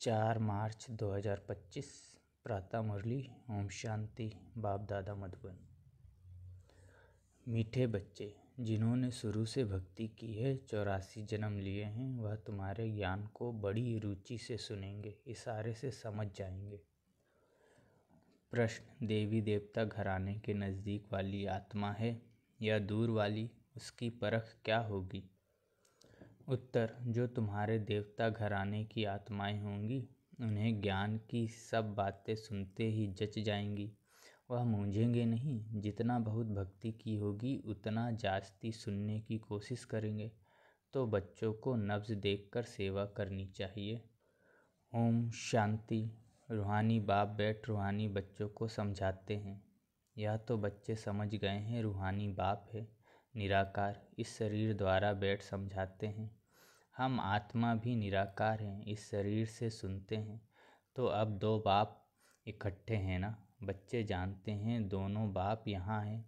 4 मार्च 2025 प्रातः मुरली। ओम शांति। बाप दादा मधुबन। मीठे बच्चे, जिन्होंने शुरू से भक्ति की है, 84 जन्म लिए हैं, वह तुम्हारे ज्ञान को बड़ी रुचि से सुनेंगे, इशारे से समझ जाएंगे। प्रश्न: देवी देवता घराने के नज़दीक वाली आत्मा है या दूर वाली? उसकी परख क्या होगी? उत्तर: जो तुम्हारे देवता घराने की आत्माएं होंगी, उन्हें ज्ञान की सब बातें सुनते ही जच जाएंगी। वह मूंझेंगे नहीं। जितना बहुत भक्ति की होगी, उतना जास्ती सुनने की कोशिश करेंगे। तो बच्चों को नब्ज देखकर सेवा करनी चाहिए। ओम शांति। रूहानी बाप बैठ रूहानी बच्चों को समझाते हैं। यह तो बच्चे समझ गए हैं, रूहानी बाप है निराकार, इस शरीर द्वारा बैठ समझाते हैं। हम आत्मा भी निराकार हैं, इस शरीर से सुनते हैं। तो अब दो बाप इकट्ठे हैं ना? बच्चे जानते हैं दोनों बाप यहाँ हैं।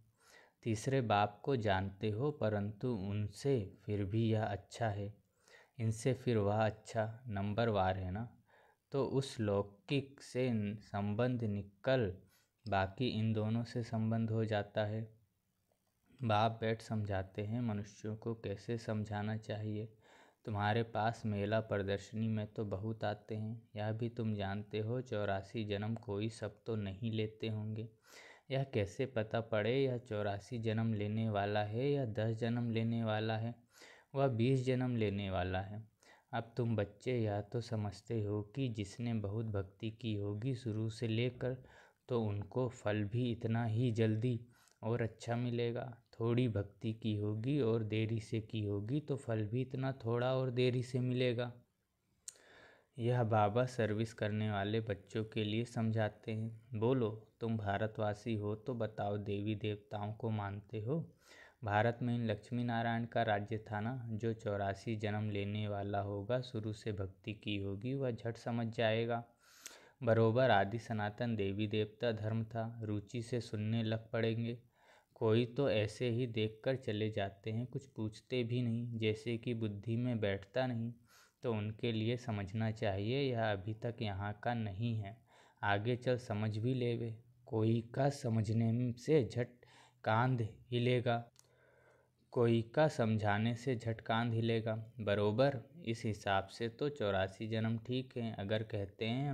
तीसरे बाप को जानते हो, परंतु उनसे फिर भी यह अच्छा है, इनसे फिर वह अच्छा, नंबरवार है ना? तो उस लौकिक से संबंध निकल बाकी इन दोनों से संबंध हो जाता है। बाप बैठ समझाते हैं मनुष्यों को कैसे समझाना चाहिए। तुम्हारे पास मेला प्रदर्शनी में तो बहुत आते हैं, यह भी तुम जानते हो। 84 जन्म कोई सब तो नहीं लेते होंगे। यह कैसे पता पड़े यह 84 जन्म लेने वाला है या 10 जन्म लेने वाला है, वह 20 जन्म लेने वाला है? अब तुम बच्चे यह तो समझते हो कि जिसने बहुत भक्ति की होगी शुरू से लेकर, तो उनको फल भी इतना ही जल्दी और अच्छा मिलेगा। थोड़ी भक्ति की होगी और देरी से की होगी, तो फल भी इतना थोड़ा और देरी से मिलेगा। यह बाबा सर्विस करने वाले बच्चों के लिए समझाते हैं। बोलो, तुम भारतवासी हो तो बताओ, देवी देवताओं को मानते हो? भारत में इन लक्ष्मी नारायण का राज्य था ना? जो 84 जन्म लेने वाला होगा, शुरू से भक्ति की होगी, वह झट समझ जाएगा। बरोबर आदि सनातन देवी देवता धर्म था, रुचि से सुनने लग पड़ेंगे। कोई तो ऐसे ही देखकर चले जाते हैं, कुछ पूछते भी नहीं, जैसे कि बुद्धि में बैठता नहीं। तो उनके लिए समझना चाहिए यह अभी तक यहाँ का नहीं है, आगे चल समझ भी लेवे। कोई का समझने से झट कांध हिलेगा, कोई का समझाने से झट कांध हिलेगा। बरोबर इस हिसाब से तो 84 जन्म ठीक हैं। अगर कहते हैं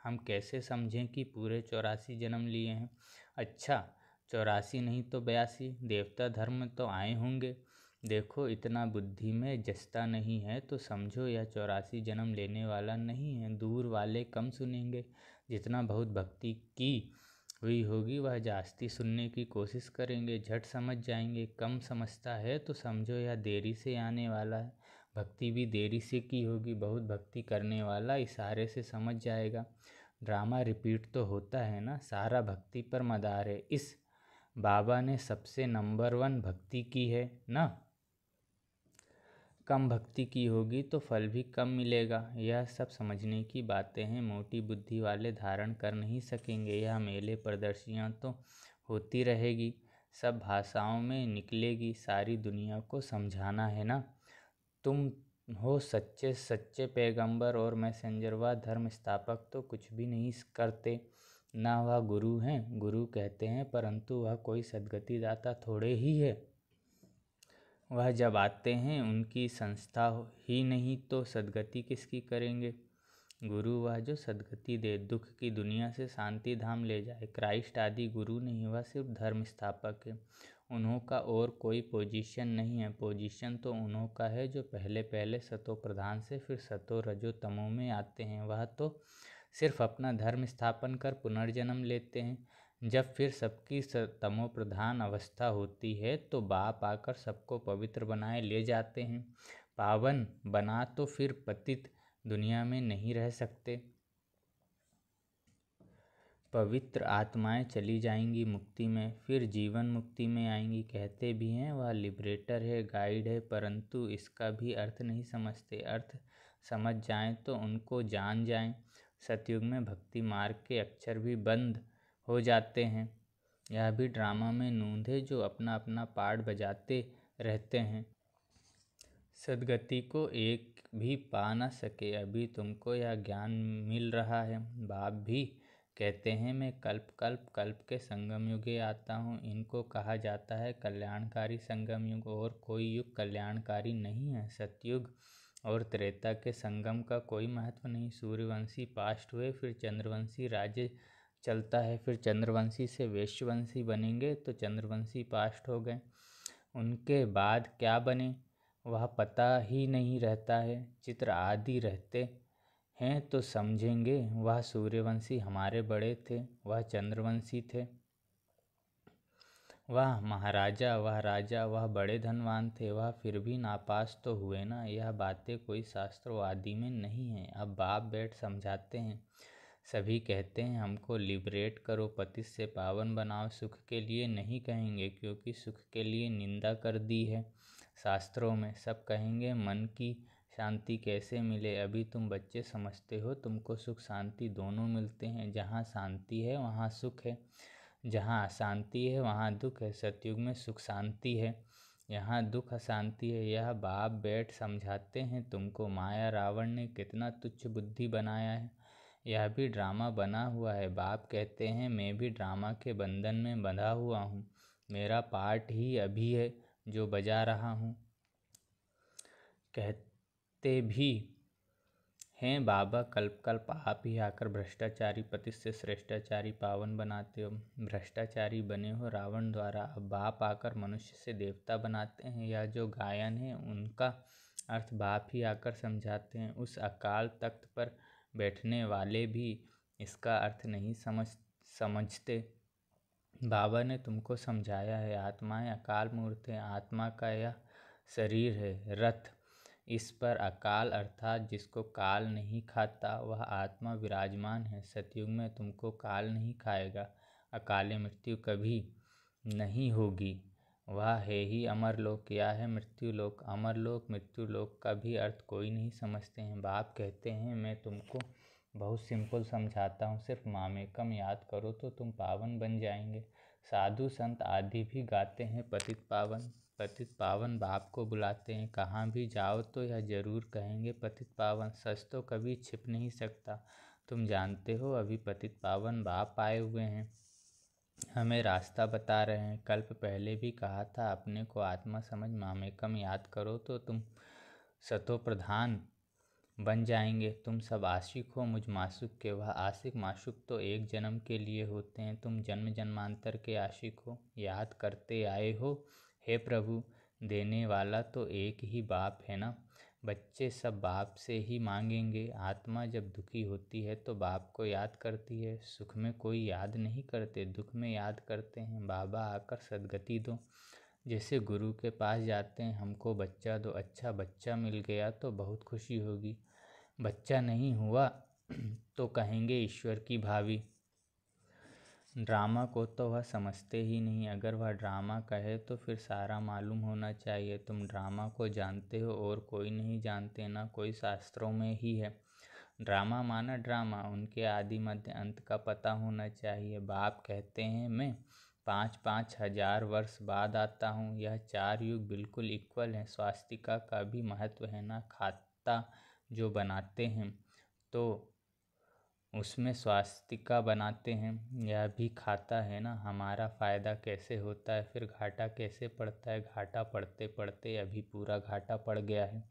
हम कैसे समझें कि पूरे 84 जन्म लिए हैं? अच्छा, 84 नहीं तो 82 देवता धर्म में तो आए होंगे। देखो, इतना बुद्धि में जचता नहीं है तो समझो यह 84 जन्म लेने वाला नहीं है। दूर वाले कम सुनेंगे। जितना बहुत भक्ति की हुई होगी, वह जास्ती सुनने की कोशिश करेंगे, झट समझ जाएंगे। कम समझता है तो समझो यह देरी से आने वाला है। भक्ति भी देरी से की होगी। बहुत भक्ति करने वाला इशारे से समझ जाएगा। ड्रामा रिपीट तो होता है ना? सारा भक्ति पर मदार है। इस बाबा ने सबसे नंबर 1 भक्ति की है ना? कम भक्ति की होगी तो फल भी कम मिलेगा। यह सब समझने की बातें हैं, मोटी बुद्धि वाले धारण कर नहीं सकेंगे। यह मेले प्रदर्शनियाँ तो होती रहेगी, सब भाषाओं में निकलेगी, सारी दुनिया को समझाना है ना? तुम हो सच्चे सच्चे पैगंबर और मैसेंजर। वह धर्म स्थापक तो कुछ भी नहीं करते ना, वह गुरु हैं, गुरु कहते हैं, परंतु वह कोई सद्गति दाता थोड़े ही है। वह जब आते हैं उनकी संस्था ही नहीं तो सद्गति किसकी करेंगे? गुरु वह जो सद्गति दे, दुख की दुनिया से शांति धाम ले जाए। क्राइस्ट आदि गुरु नहीं, वह सिर्फ धर्म स्थापक है। उन्हों का और कोई पोजीशन नहीं है। पोजीशन तो उन्हों का है जो पहले पहले सतो प्रधान से फिर सतो रजो तमो में आते हैं। वह तो सिर्फ अपना धर्म स्थापन कर पुनर्जन्म लेते हैं। जब फिर सबकी तमो प्रधान अवस्था होती है तो बाप आकर सबको पवित्र बनाए ले जाते हैं। पावन बना तो फिर पतित दुनिया में नहीं रह सकते। पवित्र आत्माएं चली जाएंगी मुक्ति में, फिर जीवन मुक्ति में आएंगी। कहते भी हैं वह लिबरेटर है, गाइड है, परंतु इसका भी अर्थ नहीं समझते। अर्थ समझ जाएं तो उनको जान जाएं। सतयुग में भक्ति मार्ग के अक्षर भी बंद हो जाते हैं। यह भी ड्रामा में नूंद है जो अपना अपना पार्ट बजाते रहते हैं। सद्गति को एक भी पा न सके, अभी तुमको यह ज्ञान मिल रहा है। बाप भी कहते हैं मैं कल्प कल्प कल्प के संगम युगे आता हूँ। इनको कहा जाता है कल्याणकारी संगम युग, और कोई युग कल्याणकारी नहीं है। सतयुग और त्रेता के संगम का कोई महत्व नहीं। सूर्यवंशी पास्ट हुए, फिर चंद्रवंशी राज्य चलता है, फिर चंद्रवंशी से वैश्यवंशी बनेंगे तो चंद्रवंशी पास्ट हो गए। उनके बाद क्या बने वह पता ही नहीं रहता है। चित्र आदि रहते हैं तो समझेंगे। वह सूर्यवंशी हमारे बड़े थे, वह चंद्रवंशी थे, वह महाराजा, वह राजा, वह बड़े धनवान थे, वह फिर भी नापास तो हुए ना। यह बातें कोई शास्त्रों आदि में नहीं है। अब बाप बैठ समझाते हैं। सभी कहते हैं हमको लिबरेट करो, पतित से पावन बनाओ। सुख के लिए नहीं कहेंगे, क्योंकि सुख के लिए निंदा कर दी है शास्त्रों में। सब कहेंगे मन की शांति कैसे मिले। अभी तुम बच्चे समझते हो, तुमको सुख शांति दोनों मिलते हैं। जहाँ शांति है वहाँ सुख है, जहाँ अशांति है वहाँ दुख है। सतयुग में सुख शांति है, यहाँ दुख अशांति है। यह बाप बैठ समझाते हैं तुमको। माया रावण ने कितना तुच्छ बुद्धि बनाया है, यह भी ड्रामा बना हुआ है। बाप कहते हैं मैं भी ड्रामा के बंधन में बंधा हुआ हूँ। मेरा पार्ट ही अभी है जो बजा रहा हूँ। कहते भी हैं बाबा कल्प कल्प आप ही आकर भ्रष्टाचारी पति से श्रेष्ठाचारी पावन बनाते हो। भ्रष्टाचारी बने हो रावण द्वारा, अब बाप आकर मनुष्य से देवता बनाते हैं। यह जो गायन है उनका अर्थ बाप ही आकर समझाते हैं। उस अकाल तख्त पर बैठने वाले भी इसका अर्थ नहीं समझते। बाबा ने तुमको समझाया है आत्माएं अकाल मूर्त है। आत्मा का यह शरीर है रथ, इस पर अकाल अर्थात जिसको काल नहीं खाता वह आत्मा विराजमान है। सतयुग में तुमको काल नहीं खाएगा, अकाले मृत्यु कभी नहीं होगी। वह है ही अमरलोक। क्या है मृत्युलोक? अमरलोक मृत्युलोक का भी अर्थ कोई नहीं समझते हैं। बाप कहते हैं मैं तुमको बहुत सिंपल समझाता हूँ, सिर्फ मामेकम याद करो तो तुम पावन बन जाएंगे। साधु संत आदि भी गाते हैं पतित पावन। पतित पावन बाप को बुलाते हैं। कहाँ भी जाओ तो यह जरूर कहेंगे पतित पावन। सच तो कभी छिप नहीं सकता। तुम जानते हो अभी पतित पावन बाप आए हुए हैं, हमें रास्ता बता रहे हैं। कल्प पहले भी कहा था अपने को आत्मा समझ मामेकम याद करो तो तुम सतो प्रधान बन जाएंगे। तुम सब आशिक हो मुझ माशूक के। वह आशिक माशूक तो एक जन्म के लिए होते हैं, तुम जन्म जन्मांतर के आशिक हो। याद करते आए हो हे प्रभु, देने वाला तो एक ही बाप है ना। बच्चे सब बाप से ही मांगेंगे। आत्मा जब दुखी होती है तो बाप को याद करती है। सुख में कोई याद नहीं करते, दुख में याद करते हैं। बाबा आकर सद्गति दो। जैसे गुरु के पास जाते हैं, हमको बच्चा दो। अच्छा बच्चा मिल गया तो बहुत खुशी होगी, बच्चा नहीं हुआ तो कहेंगे ईश्वर की भावी। ड्रामा को तो वह समझते ही नहीं। अगर वह ड्रामा कहे तो फिर सारा मालूम होना चाहिए। तुम ड्रामा को जानते हो और कोई नहीं जानते, ना कोई शास्त्रों में ही है। ड्रामा माना ड्रामा, उनके आदि मध्य अंत का पता होना चाहिए। बाप कहते हैं मैं 5-5 हजार वर्ष बाद आता हूँ। यह 4 युग बिल्कुल इक्वल हैं। स्वास्तिका का भी महत्व है ना। खाता जो बनाते हैं तो उसमें स्वास्तिका बनाते हैं, यह भी खाता है ना। हमारा फ़ायदा कैसे होता है, फिर घाटा कैसे पड़ता है। घाटा पड़ते पड़ते अभी पूरा घाटा पड़ गया है।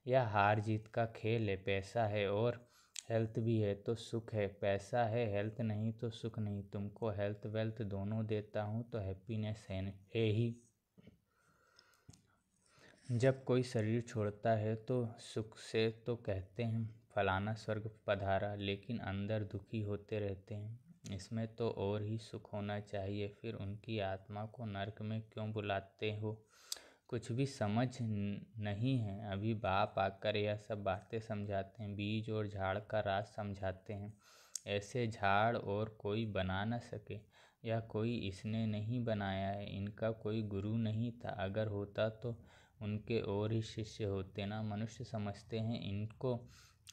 यह हार जीत का खेल है। पैसा है और हेल्थ भी है तो सुख है, पैसा है हेल्थ नहीं तो सुख नहीं। तुमको हेल्थ वेल्थ दोनों देता हूँ तो हैप्पीनेस है ही। जब कोई शरीर छोड़ता है तो सुख से तो कहते हैं फलाना स्वर्ग पधारा, लेकिन अंदर दुखी होते रहते हैं। इसमें तो और ही सुख होना चाहिए, फिर उनकी आत्मा को नरक में क्यों बुलाते हो? कुछ भी समझ नहीं है। अभी बाप आकर यह सब बातें समझाते हैं। बीज और झाड़ का राज समझाते हैं। ऐसे झाड़ और कोई बना न सके। यह कोई इसने नहीं बनाया है, इनका कोई गुरु नहीं था। अगर होता तो उनके और ही शिष्य होते ना। मनुष्य समझते हैं इनको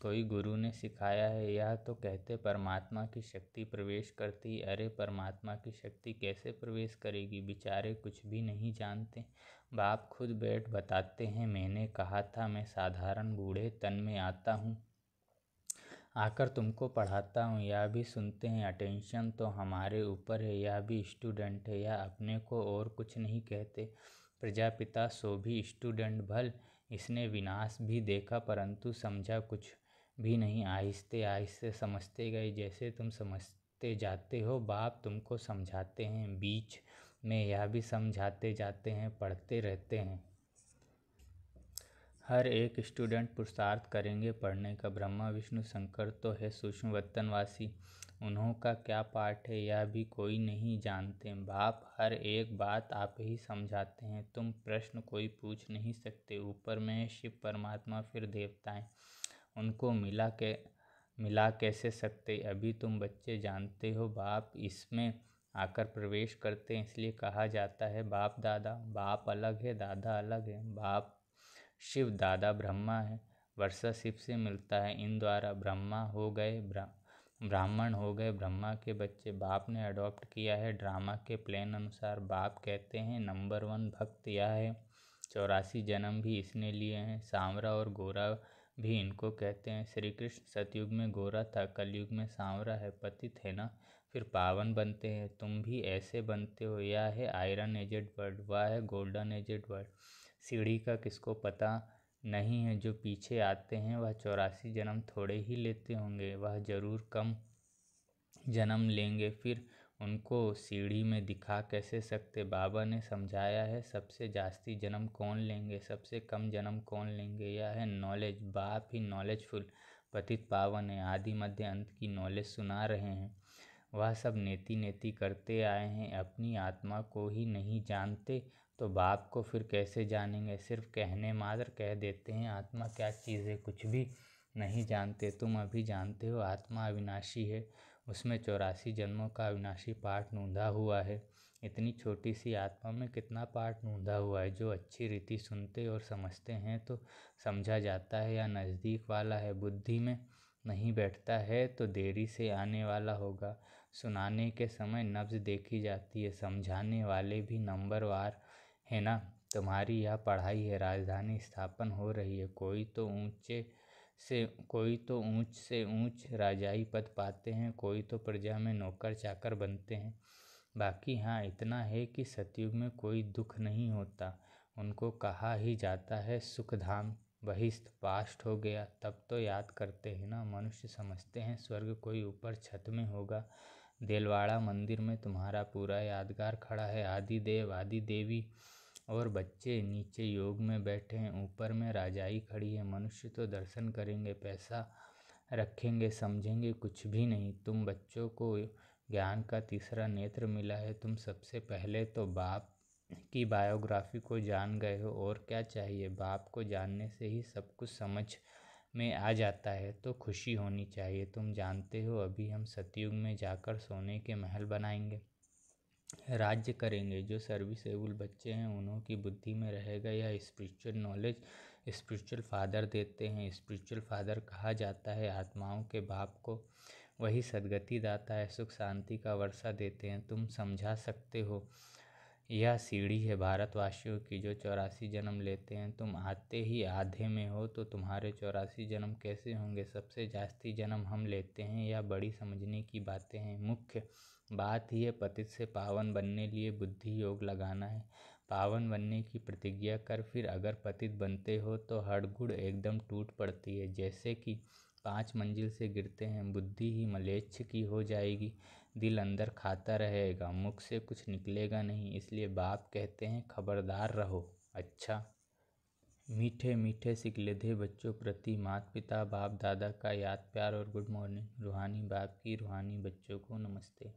कोई गुरु ने सिखाया है। यह तो कहते परमात्मा की शक्ति प्रवेश करती। अरे परमात्मा की शक्ति कैसे प्रवेश करेगी? बेचारे कुछ भी नहीं जानते। बाप खुद बैठ बताते हैं, मैंने कहा था मैं साधारण बूढ़े तन में आता हूँ, आकर तुमको पढ़ाता हूँ। यह भी सुनते हैं, अटेंशन तो हमारे ऊपर है। यह भी स्टूडेंट है, या अपने को और कुछ नहीं कहते। प्रजापिता सो भी स्टूडेंट भल। इसने विनाश भी देखा परंतु समझा कुछ भी नहीं। आहिस्ते आहिस्ते समझते गए। जैसे तुम समझते जाते हो बाप तुमको समझाते हैं, बीच में यह भी समझाते जाते हैं, पढ़ते रहते हैं। हर एक स्टूडेंट पुरुषार्थ करेंगे पढ़ने का। ब्रह्मा विष्णु शंकर तो है सूक्ष्म वतनवासी, उन्हों का क्या पाठ है यह भी कोई नहीं जानते। बाप हर एक बात आप ही समझाते हैं, तुम प्रश्न कोई पूछ नहीं सकते। ऊपर में शिव परमात्मा फिर देवताएं, उनको मिला कैसे सकते? अभी तुम बच्चे जानते हो। बाप इसमें आकर प्रवेश करते हैं, इसलिए कहा जाता है बाप दादा। बाप अलग है, दादा अलग है। बाप शिव, दादा ब्रह्मा है। वर्षा शिव से मिलता है, इन द्वारा ब्रह्मा हो गए ब्राह्मण हो गए ब्रह्मा के बच्चे। बाप ने अडॉप्ट किया है ड्रामा के प्लान अनुसार। बाप कहते हैं नंबर 1 भक्त यह है। 84 जन्म भी इसने लिए हैं। सांवरा और गोरा भी इनको कहते हैं। श्री कृष्ण सतयुग में गोरा था, कलयुग में सांवरा है। पतित है ना, फिर पावन बनते हैं। तुम भी ऐसे बनते हो। यह है आयरन एजेड वर्ड, वह है गोल्डन एजेड वर्ड। सीढ़ी का किसको पता नहीं है। जो पीछे आते हैं वह 84 जन्म थोड़े ही लेते होंगे, वह जरूर कम जन्म लेंगे। फिर उनको सीढ़ी में दिखा कैसे सकते? बाबा ने समझाया है सबसे जास्ती जन्म कौन लेंगे, सबसे कम जन्म कौन लेंगे। यह है नॉलेज। बाप ही नॉलेजफुल पतित पावन है। आदि मध्य अंत की नॉलेज सुना रहे हैं। वह सब नेति नेति करते आए हैं, अपनी आत्मा को ही नहीं जानते तो बाप को फिर कैसे जानेंगे? सिर्फ कहने मात्र कह देते हैं आत्मा क्या चीज़ है, कुछ भी नहीं जानते। तुम अभी जानते हो आत्मा अविनाशी है, उसमें 84 जन्मों का अविनाशी पाठ नूंधा हुआ है। इतनी छोटी सी आत्मा में कितना पाठ नूंधा हुआ है। जो अच्छी रीति सुनते और समझते हैं तो समझा जाता है या नज़दीक वाला है। बुद्धि में नहीं बैठता है तो देरी से आने वाला होगा। सुनाने के समय नब्ज देखी जाती है, समझाने वाले भी नंबरवार है ना। तुम्हारी यह पढ़ाई है, राजधानी स्थापन हो रही है। कोई तो ऊंच से ऊंच राजाई पद पाते हैं, कोई तो प्रजा में नौकर चाकर बनते हैं। बाकी हाँ इतना है कि सतयुग में कोई दुख नहीं होता। उनको कहा ही जाता है सुखधाम। बहिष्ठ पास्ट हो गया तब तो याद करते हैं ना। मनुष्य समझते हैं स्वर्ग कोई ऊपर छत में होगा। देलवाड़ा मंदिर में तुम्हारा पूरा यादगार खड़ा है। आदि देव आदि देवी और बच्चे नीचे योग में बैठे हैं, ऊपर में राजाई खड़ी है। मनुष्य तो दर्शन करेंगे, पैसा रखेंगे, समझेंगे कुछ भी नहीं। तुम बच्चों को ज्ञान का तीसरा नेत्र मिला है। तुम सबसे पहले तो बाप की बायोग्राफी को जान गए हो, और क्या चाहिए? बाप को जानने से ही सब कुछ समझ में आ जाता है तो खुशी होनी चाहिए। तुम जानते हो अभी हम सतयुग में जाकर सोने के महल बनाएंगे, राज्य करेंगे। जो सर्विसेबल बच्चे हैं उन्हों की बुद्धि में रहेगा यह स्पिरिचुअल नॉलेज। स्पिरिचुअल फादर देते हैं। स्पिरिचुअल फादर कहा जाता है आत्माओं के बाप को। वही सद्गति दाता है, सुख शांति का वर्षा देते हैं। तुम समझा सकते हो यह सीढ़ी है भारतवासियों की जो 84 जन्म लेते हैं। तुम आते ही आधे में हो तो तुम्हारे 84 जन्म कैसे होंगे? सबसे जास्ती जन्म हम लेते हैं। यह बड़ी समझने की बातें हैं। मुख्य बात ही है पतित से पावन बनने लिए बुद्धि योग लगाना है। पावन बनने की प्रतिज्ञा कर, फिर अगर पतित बनते हो तो हड़गुड़ एकदम टूट पड़ती है। जैसे कि 5 मंजिल से गिरते हैं, बुद्धि ही मलेच्छ की हो जाएगी। दिल अंदर खाता रहेगा, मुख से कुछ निकलेगा नहीं। इसलिए बाप कहते हैं खबरदार रहो। अच्छा मीठे मीठे सिकलधे बच्चों प्रति माता पिता बाप दादा का याद प्यार और गुड मॉर्निंग। रूहानी बाप की रूहानी बच्चों को नमस्ते।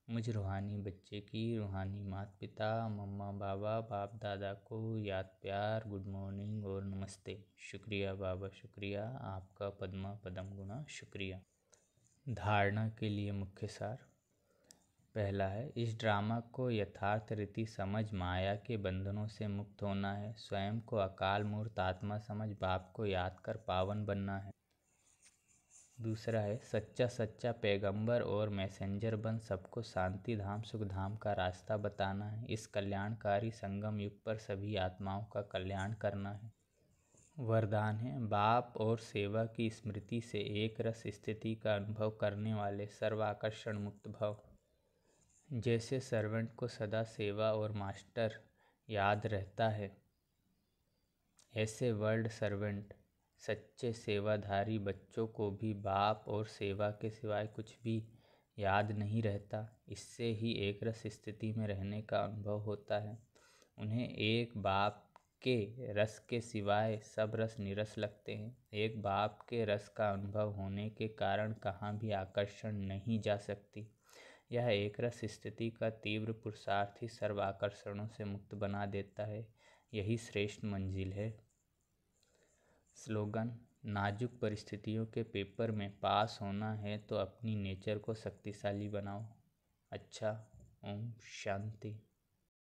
मुझ रूहानी बच्चे की रूहानी माता पिता मम्मा बाबा बाप दादा को याद प्यार गुड मॉर्निंग और नमस्ते। शुक्रिया बाबा, शुक्रिया आपका पद्मा पदम गुना शुक्रिया। धारणा के लिए मुख्य सार। पहला है, इस ड्रामा को यथार्थ रीति समझ माया के बंधनों से मुक्त होना है। स्वयं को अकाल मूर्त आत्मा समझ बाप को याद कर पावन बनना है। दूसरा है, सच्चा सच्चा पैगंबर और मैसेंजर बन सबको शांति धाम सुख धाम का रास्ता बताना है। इस कल्याणकारी संगम युग पर सभी आत्माओं का कल्याण करना है। वरदान है, बाप और सेवा की स्मृति से एक रस स्थिति का अनुभव करने वाले सर्वाकर्षण मुक्त भव। जैसे सर्वेंट को सदा सेवा और मास्टर याद रहता है, ऐसे वर्ल्ड सर्वेंट सच्चे सेवाधारी बच्चों को भी बाप और सेवा के सिवाय कुछ भी याद नहीं रहता। इससे ही एक रस स्थिति में रहने का अनुभव होता है। उन्हें एक बाप के रस के सिवाय सब रस नीरस लगते हैं। एक बाप के रस का अनुभव होने के कारण कहाँ भी आकर्षण नहीं जा सकती। यह एक रस स्थिति का तीव्र पुरुषार्थ ही सर्व आकर्षणों से मुक्त बना देता है। यही श्रेष्ठ मंजिल है। स्लोगन, नाजुक परिस्थितियों के पेपर में पास होना है तो अपनी नेचर को शक्तिशाली बनाओ। अच्छा, ओम शांति।